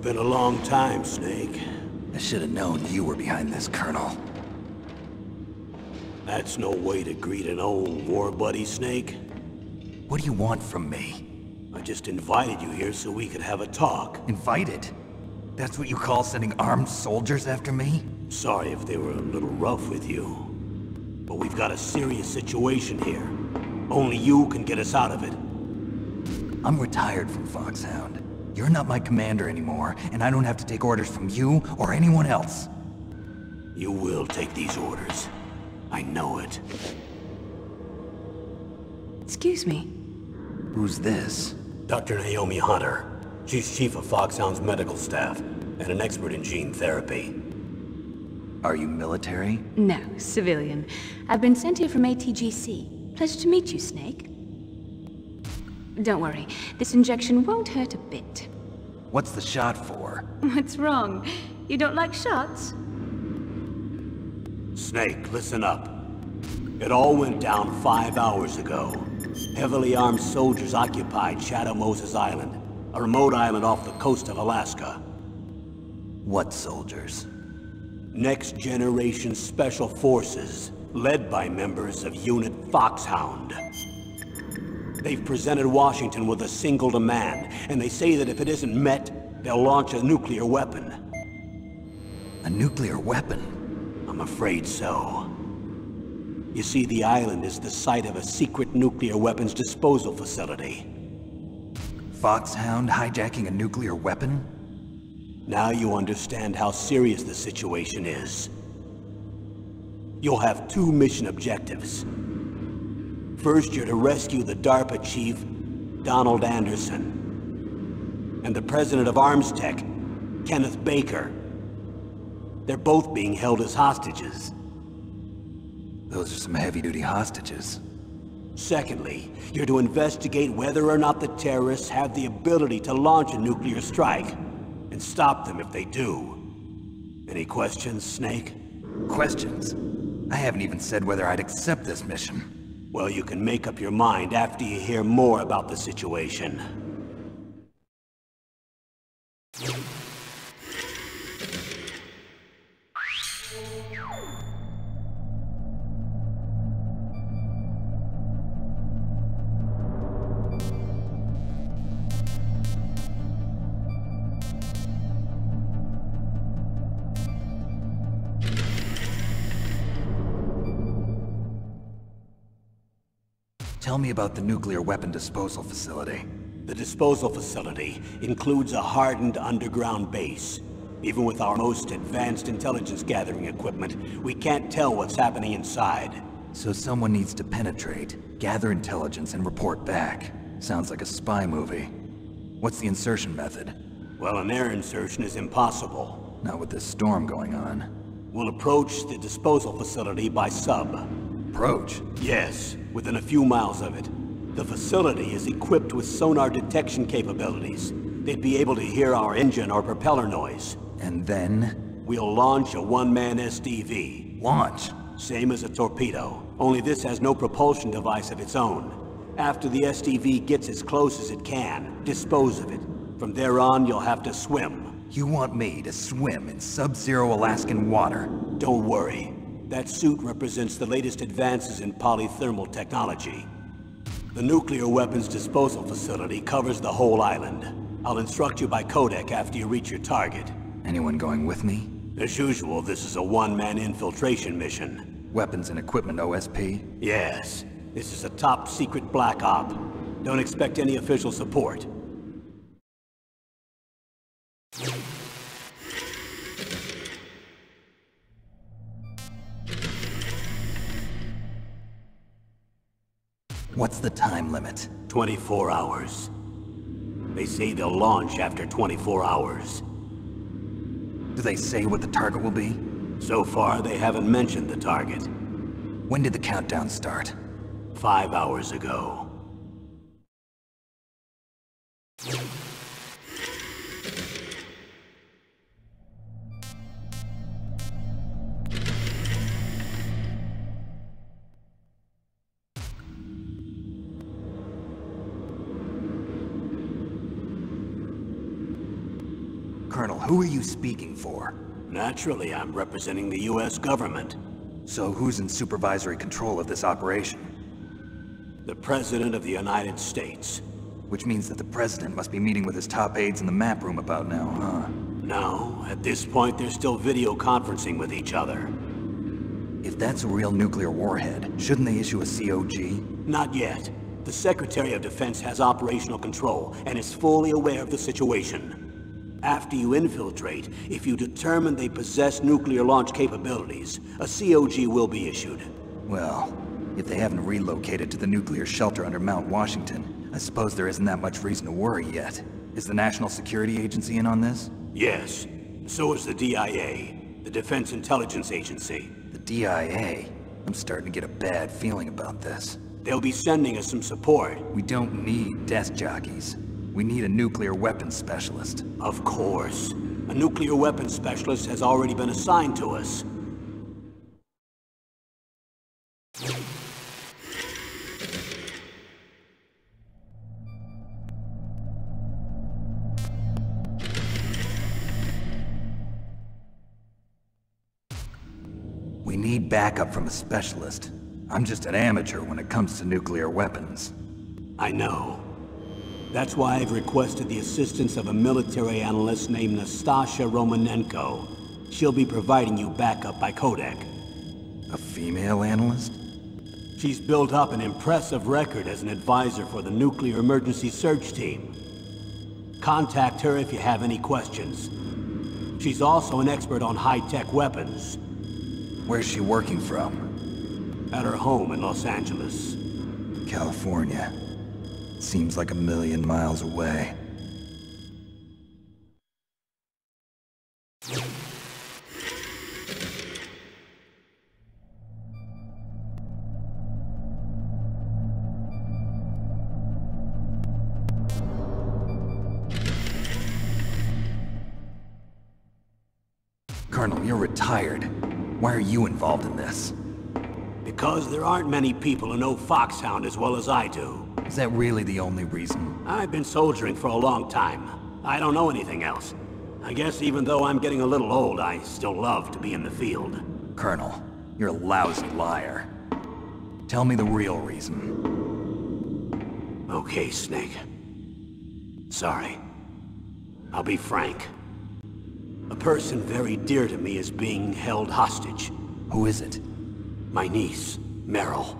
been a long time, Snake. I should have known you were behind this, Colonel. That's no way to greet an old war buddy, Snake. What do you want from me? I just invited you here so we could have a talk. Invited? That's what you call sending armed soldiers after me? Sorry if they were a little rough with you. But we've got a serious situation here. Only you can get us out of it. I'm retired from Foxhound. You're not my commander anymore, and I don't have to take orders from you or anyone else. You will take these orders. I know it. Excuse me. Who's this? Dr. Naomi Hunter. She's chief of Foxhound's medical staff, and an expert in gene therapy. Are you military? No, civilian. I've been sent here from ATGC. Pleasure to meet you, Snake. Don't worry, this injection won't hurt a bit. What's the shot for? What's wrong? You don't like shots? Snake, listen up. It all went down 5 hours ago. Heavily armed soldiers occupied Shadow Moses Island, a remote island off the coast of Alaska. What soldiers? Next Generation Special Forces, led by members of Unit Foxhound. They've presented Washington with a single demand, and they say that if it isn't met, they'll launch a nuclear weapon. A nuclear weapon? I'm afraid so. You see, the island is the site of a secret nuclear weapons disposal facility. Foxhound hijacking a nuclear weapon? Now you understand how serious the situation is. You'll have two mission objectives. First, you're to rescue the DARPA chief, Donald Anderson, and the president of Arms Tech, Kenneth Baker. They're both being held as hostages. Those are some heavy-duty hostages. Secondly, you're to investigate whether or not the terrorists have the ability to launch a nuclear strike, and stop them if they do. Any questions, Snake? Questions? I haven't even said whether I'd accept this mission. Well, you can make up your mind after you hear more about the situation. Tell me about the nuclear weapon disposal facility. The disposal facility includes a hardened underground base. Even with our most advanced intelligence gathering equipment, we can't tell what's happening inside. So someone needs to penetrate, gather intelligence, and report back. Sounds like a spy movie. What's the insertion method? Well, an air insertion is impossible. Not with this storm going on. We'll approach the disposal facility by sub. Approach? Yes, within a few miles of it. The facility is equipped with sonar detection capabilities. They'd be able to hear our engine or propeller noise. And then? We'll launch a one-man SDV. Launch? Same as a torpedo, only this has no propulsion device of its own. After the SDV gets as close as it can, dispose of it. From there on, you'll have to swim. You want me to swim in sub-zero Alaskan water? Don't worry. That suit represents the latest advances in polythermal technology. The nuclear weapons disposal facility covers the whole island. I'll instruct you by codec after you reach your target. Anyone going with me? As usual, this is a one-man infiltration mission. Weapons and equipment OSP? Yes. This is a top-secret black op. Don't expect any official support. What's the time limit? 24 hours. They say they'll launch after 24 hours. Do they say what the target will be? So far, they haven't mentioned the target. When did the countdown start? 5 hours ago. Colonel, who are you speaking for? Naturally, I'm representing the U.S. government. So who's in supervisory control of this operation? The President of the United States. Which means that the President must be meeting with his top aides in the map room about now, huh? No, at this point they're still video conferencing with each other. If that's a real nuclear warhead, shouldn't they issue a COG? Not yet. The Secretary of Defense has operational control and is fully aware of the situation. After you infiltrate, if you determine they possess nuclear launch capabilities, a COG will be issued. Well, if they haven't relocated to the nuclear shelter under Mount Washington, I suppose there isn't that much reason to worry yet. Is the National Security Agency in on this? Yes. So is the DIA, the Defense Intelligence Agency. The DIA? I'm starting to get a bad feeling about this. They'll be sending us some support. We don't need desk jockeys. We need a nuclear weapons specialist. Of course. A nuclear weapons specialist has already been assigned to us. We need backup from a specialist. I'm just an amateur when it comes to nuclear weapons. I know. That's why I've requested the assistance of a military analyst named Nastasha Romanenko. She'll be providing you backup by Kodak. A female analyst? She's built up an impressive record as an advisor for the Nuclear Emergency Search Team. Contact her if you have any questions. She's also an expert on high-tech weapons. Where's she working from? At her home in Los Angeles. California. Seems like a million miles away. Colonel, you're retired. Why are you involved in this? Because there aren't many people who know Foxhound as well as I do. Is that really the only reason? I've been soldiering for a long time. I don't know anything else. I guess even though I'm getting a little old, I still love to be in the field. Colonel, you're a lousy liar. Tell me the real reason. Okay, Snake. Sorry. I'll be frank. A person very dear to me is being held hostage. Who is it? My niece, Meryl.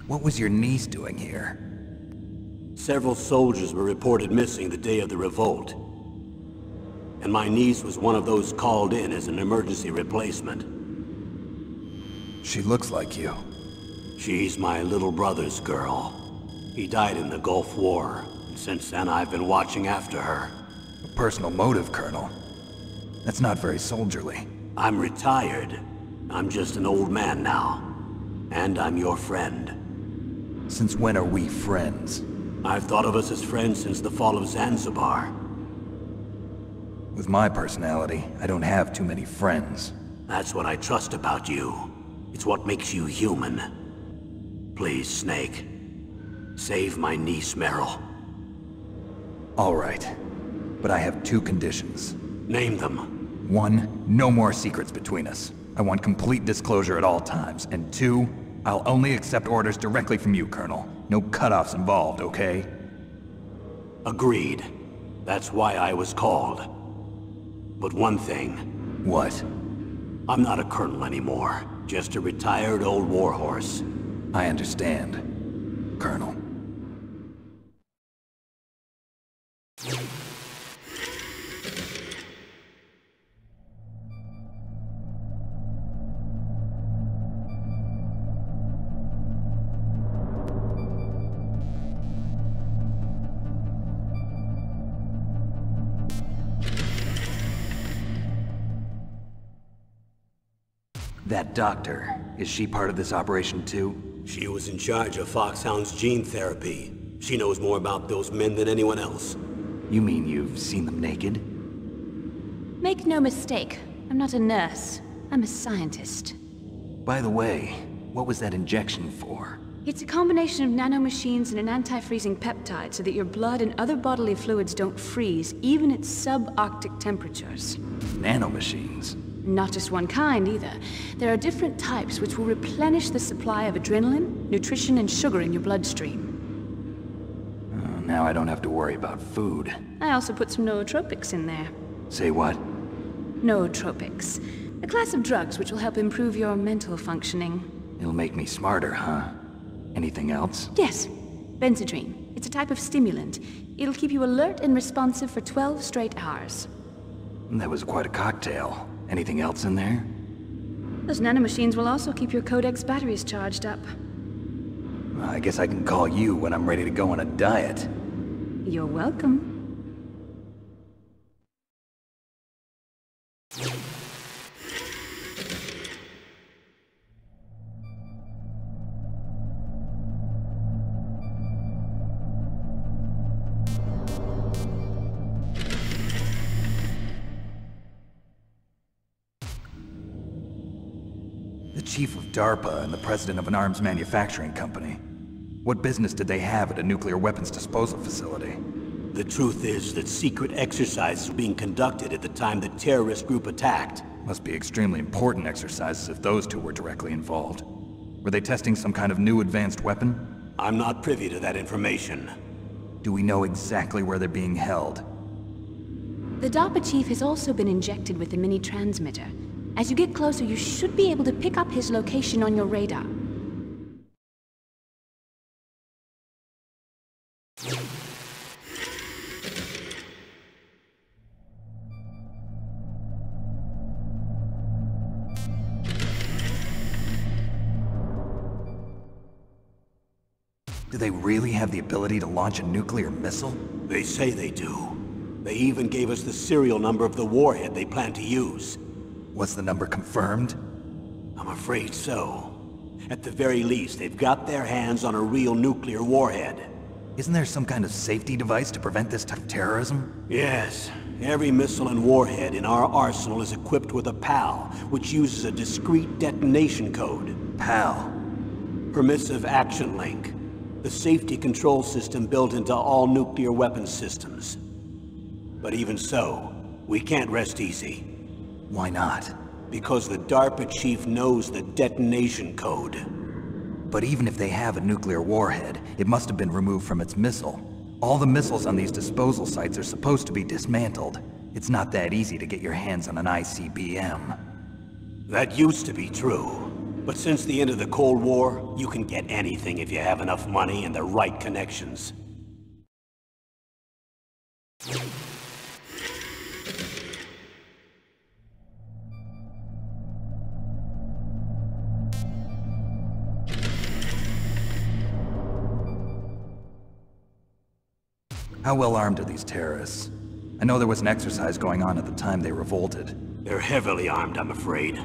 What was your niece doing here? Several soldiers were reported missing the day of the revolt. And my niece was one of those called in as an emergency replacement. She looks like you. She's my little brother's girl. He died in the Gulf War, and since then I've been watching after her. A personal motive, Colonel. That's not very soldierly. I'm retired. I'm just an old man now. And I'm your friend. Since when are we friends? I've thought of us as friends since the fall of Zanzibar. With my personality, I don't have too many friends. That's what I trust about you. It's what makes you human. Please, Snake. Save my niece, Meryl. All right. But I have two conditions. Name them. 1, no more secrets between us. I want complete disclosure at all times. And 2, I'll only accept orders directly from you, Colonel. No cutoffs involved, okay? Agreed. That's why I was called. But one thing. What? I'm not a colonel anymore. Just a retired old warhorse. I understand, Colonel. That doctor, is she part of this operation too? She was in charge of Foxhound's gene therapy. She knows more about those men than anyone else. You mean you've seen them naked? Make no mistake, I'm not a nurse. I'm a scientist. By the way, what was that injection for? It's a combination of nanomachines and an anti-freezing peptide so that your blood and other bodily fluids don't freeze, even at subarctic temperatures. Nanomachines? Not just one kind, either. There are different types which will replenish the supply of adrenaline, nutrition, and sugar in your bloodstream. Now I don't have to worry about food. I also put some nootropics in there. Say what? Nootropics. A class of drugs which will help improve your mental functioning. It'll make me smarter, huh? Anything else? Yes. Benzedrine. It's a type of stimulant. It'll keep you alert and responsive for 12 straight hours. That was quite a cocktail. Anything else in there? Those nanomachines will also keep your Codex batteries charged up. Well, I guess I can call you when I'm ready to go on a diet. You're welcome. The chief of DARPA and the president of an arms manufacturing company. What business did they have at a nuclear weapons disposal facility? The truth is that secret exercises were being conducted at the time the terrorist group attacked. Must be extremely important exercises if those two were directly involved. Were they testing some kind of new advanced weapon? I'm not privy to that information. Do we know exactly where they're being held? The DARPA chief has also been injected with a mini transmitter. As you get closer, you should be able to pick up his location on your radar. Do they really have the ability to launch a nuclear missile? They say they do. They even gave us the serial number of the warhead they plan to use. Was the number confirmed? I'm afraid so. At the very least, they've got their hands on a real nuclear warhead. Isn't there some kind of safety device to prevent this type of terrorism? Yes. Every missile and warhead in our arsenal is equipped with a PAL, which uses a discrete detonation code. PAL. Permissive Action Link. The safety control system built into all nuclear weapons systems. But even so, we can't rest easy. Why not? Because the DARPA chief knows the detonation code. But even if they have a nuclear warhead, it must have been removed from its missile. All the missiles on these disposal sites are supposed to be dismantled. It's not that easy to get your hands on an ICBM. That used to be true. But since the end of the Cold War, you can get anything if you have enough money and the right connections. How well armed are these terrorists? I know there was an exercise going on at the time they revolted. They're heavily armed, I'm afraid.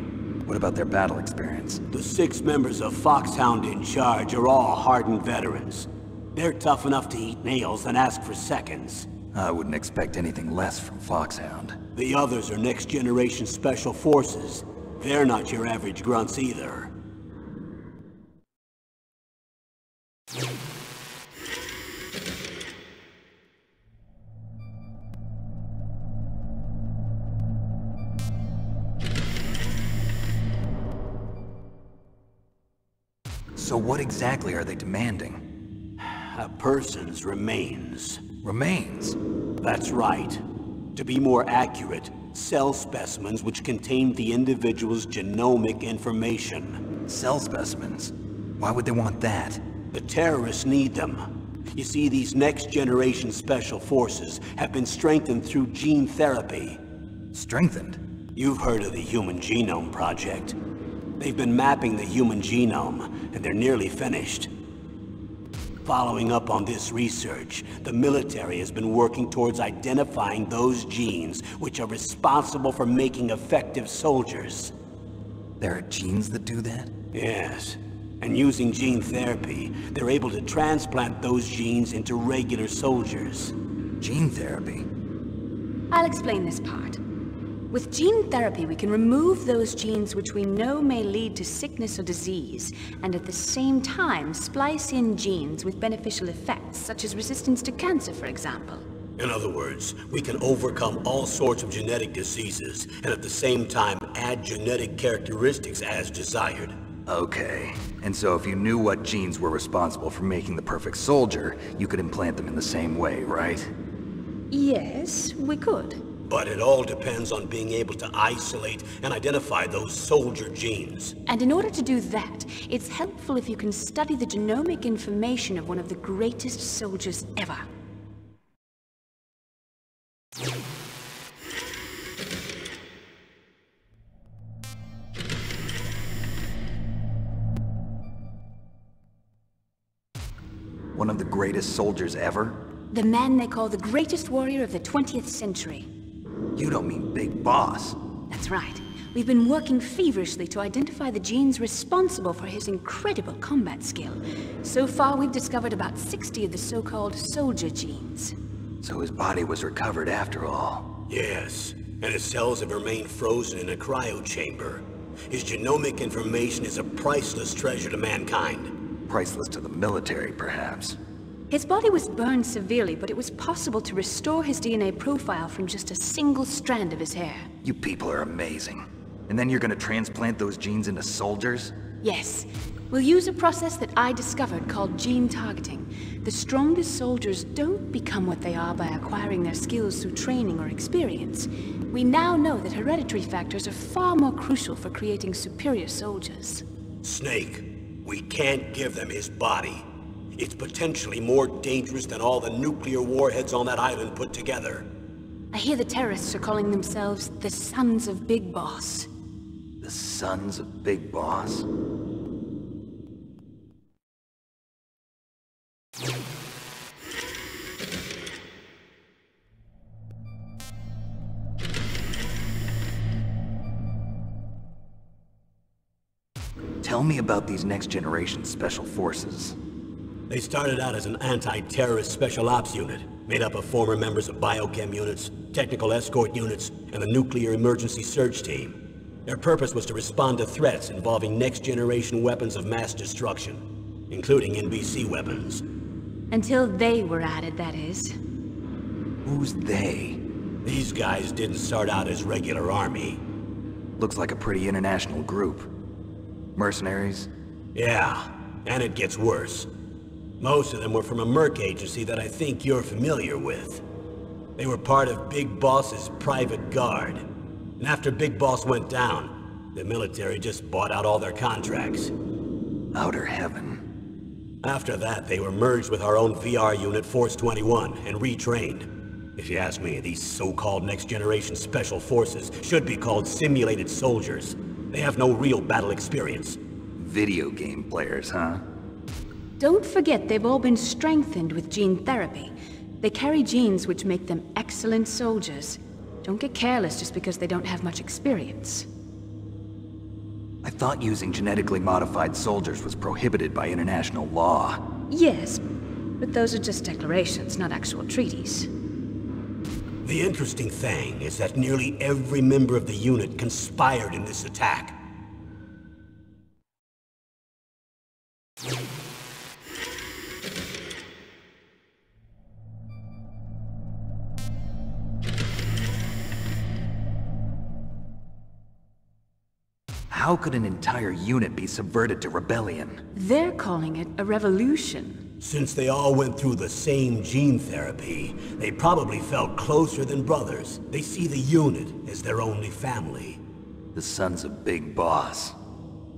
What about their battle experience? The 6 members of Foxhound in charge are all hardened veterans. They're tough enough to eat nails and ask for seconds. I wouldn't expect anything less from Foxhound. The others are next-generation special forces. They're not your average grunts either. So what exactly are they demanding? A person's remains. Remains? That's right. To be more accurate, cell specimens which contain the individual's genomic information. Cell specimens? Why would they want that? The terrorists need them. You see, these next-generation special forces have been strengthened through gene therapy. Strengthened? You've heard of the Human Genome Project. They've been mapping the human genome, and they're nearly finished. Following up on this research, the military has been working towards identifying those genes which are responsible for making effective soldiers. There are genes that do that? Yes. And using gene therapy, they're able to transplant those genes into regular soldiers. Gene therapy? I'll explain this part. With gene therapy, we can remove those genes which we know may lead to sickness or disease, and at the same time splice in genes with beneficial effects, such as resistance to cancer, for example. In other words, we can overcome all sorts of genetic diseases, and at the same time add genetic characteristics as desired. Okay. And so if you knew what genes were responsible for making the perfect soldier, you could implant them in the same way, right? Yes, we could. But it all depends on being able to isolate and identify those soldier genes. And in order to do that, it's helpful if you can study the genomic information of one of the greatest soldiers ever. One of the greatest soldiers ever? The man they call the greatest warrior of the 20th century. You don't mean Big Boss. That's right. We've been working feverishly to identify the genes responsible for his incredible combat skill. So far, we've discovered about 60 of the so-called soldier genes. So his body was recovered after all. Yes, and his cells have remained frozen in a cryo chamber. His genomic information is a priceless treasure to mankind. Priceless to the military, perhaps. His body was burned severely, but it was possible to restore his DNA profile from just a single strand of his hair. You people are amazing. And then you're gonna transplant those genes into soldiers? Yes. We'll use a process that I discovered called gene targeting. The strongest soldiers don't become what they are by acquiring their skills through training or experience. We now know that hereditary factors are far more crucial for creating superior soldiers. Snake, we can't give them his body. It's potentially more dangerous than all the nuclear warheads on that island put together. I hear the terrorists are calling themselves the Sons of Big Boss. The Sons of Big Boss? Tell me about these next-generation special forces. They started out as an anti-terrorist special ops unit, made up of former members of biochem units, technical escort units, and the nuclear emergency surge team. Their purpose was to respond to threats involving next-generation weapons of mass destruction, including NBC weapons. Until they were added, that is. Who's they? These guys didn't start out as regular army. Looks like a pretty international group. Mercenaries? Yeah, and it gets worse. Most of them were from a merc agency that I think you're familiar with. They were part of Big Boss's private guard. And after Big Boss went down, the military just bought out all their contracts. Outer heaven. After that, they were merged with our own VR unit, Force 21, and retrained. If you ask me, these so-called next-generation special forces should be called simulated soldiers. They have no real battle experience. Video game players, huh? Don't forget they've all been strengthened with gene therapy. They carry genes which make them excellent soldiers. Don't get careless just because they don't have much experience. I thought using genetically modified soldiers was prohibited by international law. Yes, but those are just declarations, not actual treaties. The interesting thing is that nearly every member of the unit conspired in this attack. How could an entire unit be subverted to rebellion? They're calling it a revolution. Since they all went through the same gene therapy, they probably felt closer than brothers. They see the unit as their only family. The Sons of Big Boss.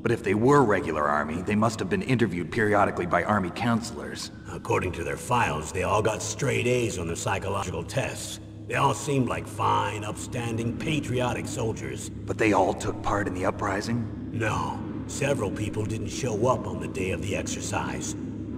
But if they were regular army, they must have been interviewed periodically by army counselors. According to their files, they all got straight A's on their psychological tests. They all seemed like fine, upstanding, patriotic soldiers. But they all took part in the uprising? No. Several people didn't show up on the day of the exercise.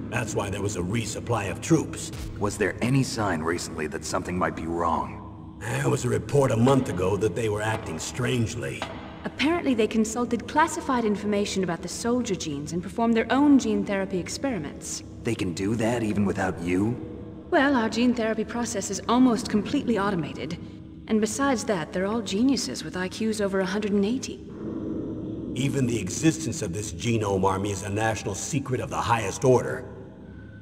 That's why there was a resupply of troops. Was there any sign recently that something might be wrong? There was a report a month ago that they were acting strangely. Apparently they consulted classified information about the soldier genes and performed their own gene therapy experiments. They can do that even without you? Well, our gene therapy process is almost completely automated. And besides that, they're all geniuses with IQs over 180. Even the existence of this genome army is a national secret of the highest order.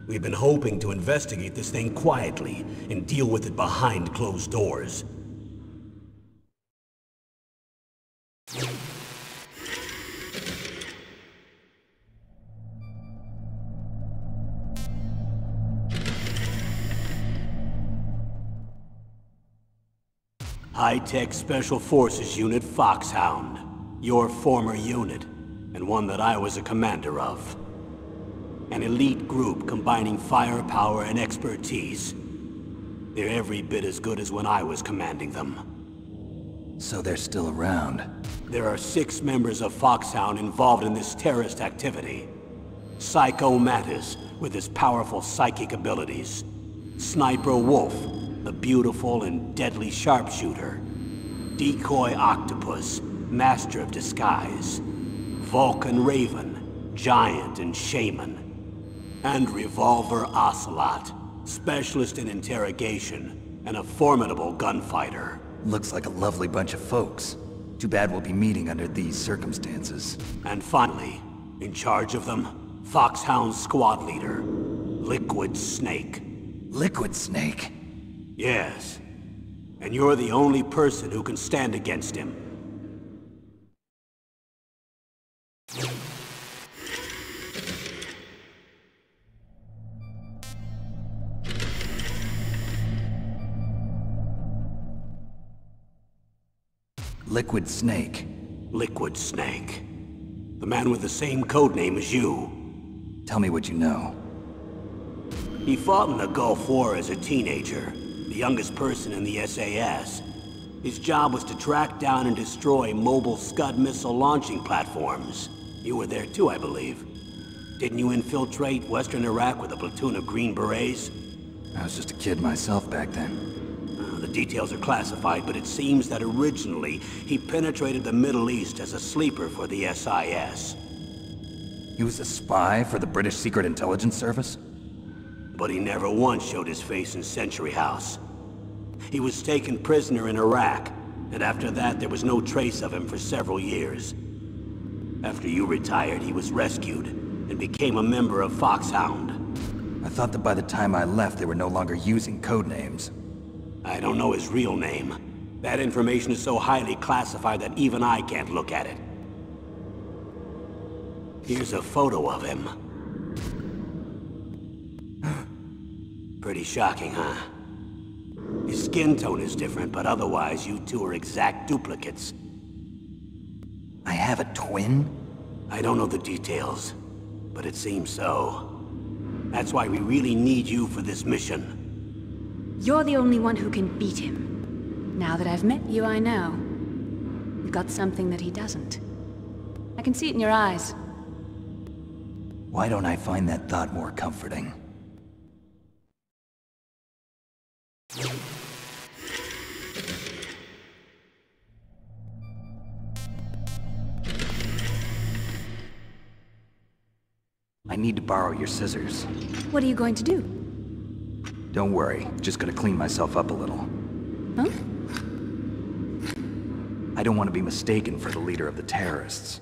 We've been hoping to investigate this thing quietly and deal with it behind closed doors. High-Tech Special Forces Unit Foxhound. Your former unit, and one that I was a commander of. An elite group combining firepower and expertise. They're every bit as good as when I was commanding them. So they're still around. There are 6 members of Foxhound involved in this terrorist activity. Psycho Mantis, with his powerful psychic abilities. Sniper Wolf, the beautiful and deadly sharpshooter. Decoy Octopus, master of disguise. Vulcan Raven, giant and shaman. And Revolver Ocelot, specialist in interrogation and a formidable gunfighter. Looks like a lovely bunch of folks. Too bad we'll be meeting under these circumstances. And finally, in charge of them, Foxhound's squad leader, Liquid Snake. Liquid Snake? Yes. And you're the only person who can stand against him. Liquid Snake. Liquid Snake. The man with the same codename as you. Tell me what you know. He fought in the Gulf War as a teenager, the youngest person in the SAS. His job was to track down and destroy mobile Scud missile launching platforms. You were there too, I believe. Didn't you infiltrate Western Iraq with a platoon of Green Berets? I was just a kid myself back then. The details are classified, but it seems that originally he penetrated the Middle East as a sleeper for the SIS. He was a spy for the British Secret Intelligence Service? But he never once showed his face in Century House. He was taken prisoner in Iraq, and after that there was no trace of him for several years. After you retired, he was rescued and became a member of Foxhound. I thought that by the time I left they were no longer using codenames. I don't know his real name. That information is so highly classified that even I can't look at it. Here's a photo of him. Pretty shocking, huh? His skin tone is different, but otherwise you two are exact duplicates. I have a twin? I don't know the details, but it seems so. That's why we really need you for this mission. You're the only one who can beat him. Now that I've met you, I know. You've got something that he doesn't. I can see it in your eyes. Why don't I find that thought more comforting? I need to borrow your scissors. What are you going to do? Don't worry, just gonna clean myself up a little. Huh? I don't want to be mistaken for the leader of the terrorists.